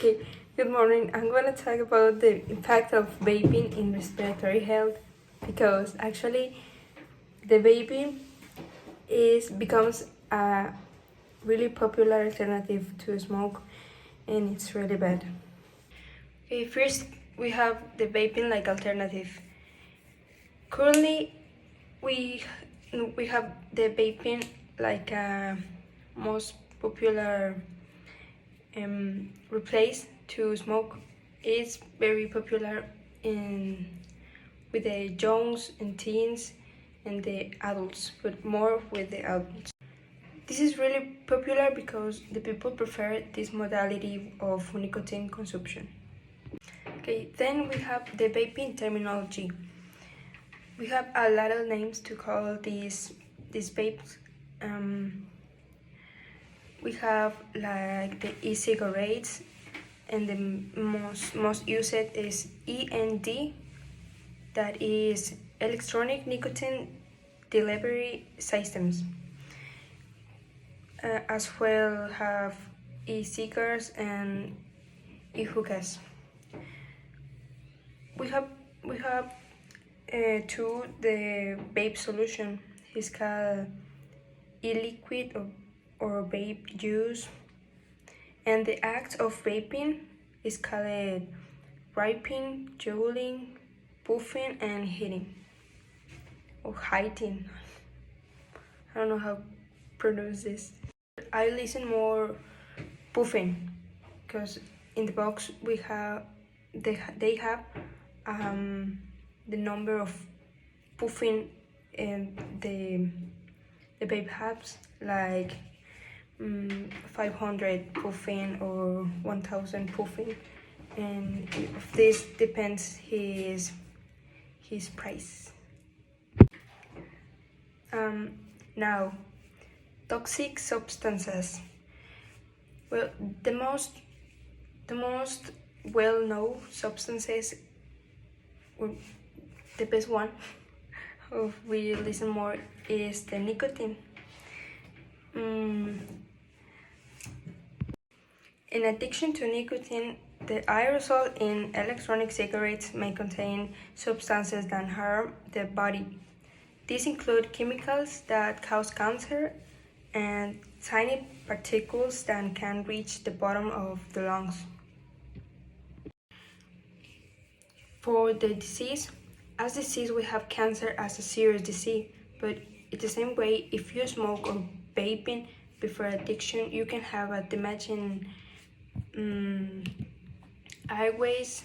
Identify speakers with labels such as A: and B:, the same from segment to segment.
A: Okay, good morning. I'm going to talk about the impact of vaping in respiratory health because actually the vaping becomes a really popular alternative to smoke and it's really bad. Okay, first we have the vaping like alternative. Currently we have the vaping like most popular replace to smoke. Is very popular with the youngs and teens and the adults, but more with the adults. This is really popular because the people prefer this modality of nicotine consumption. Okay, then we have the vaping terminology. We have a lot of names to call these vapes. We have like the e-cigarettes, and the most used is END, that is electronic nicotine delivery systems. As well have e-cigars and e-hookahs. We have to the vape solution. It's called e-liquid or vape juice, and the act of vaping is called ripping, juggling, puffing, and hitting or hiting. I don't know how to pronounce this. I listen more puffing because in the box we have they have the number of puffing and the vape hubs like 500 puffing or 1000 puffing, and this depends his price. Now, toxic substances. Well, the most well-known substances, well, the best one of we listen more is the nicotine. In addition to nicotine, the aerosol in electronic cigarettes may contain substances that harm the body. These include chemicals that cause cancer and tiny particles that can reach the bottom of the lungs. For the disease, as disease we have cancer as a serious disease, but in the same way, if you smoke or vaping before addiction, you can have a damage in airways,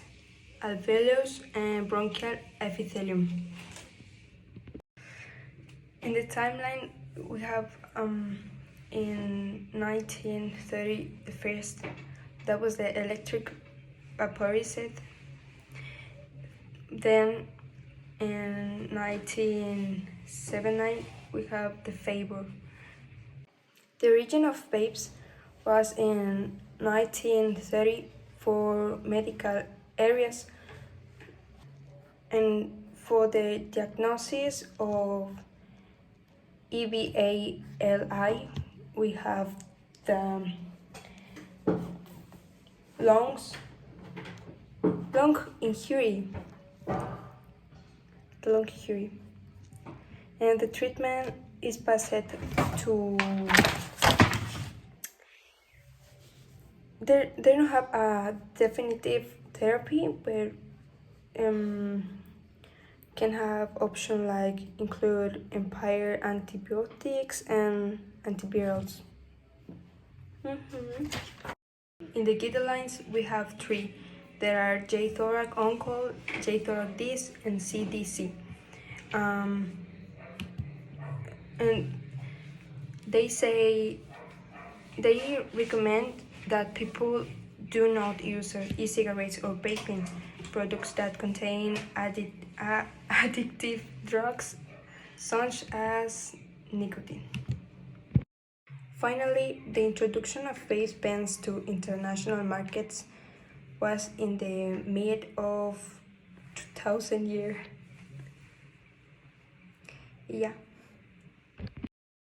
A: alveolus, and bronchial epithelium. In the timeline, we have in 1930 the first, that was the electric vaporizer. Then in 1979 we have the vapor. The origin of vapes was in 1930 for medical areas and for the diagnosis of EVALI. We have the lung injury, and the treatment is passed to. They don't have a definitive therapy, but can have options like include empire antibiotics and antivirals. In the guidelines, we have three. There are J-Thorac On-Call, J-Thorac Dis, and CDC. And they recommend that people do not use e-cigarettes or vaping products that contain addictive drugs such as nicotine. Finally, the introduction of vape pens to international markets was in the mid of 2000 year. Yeah.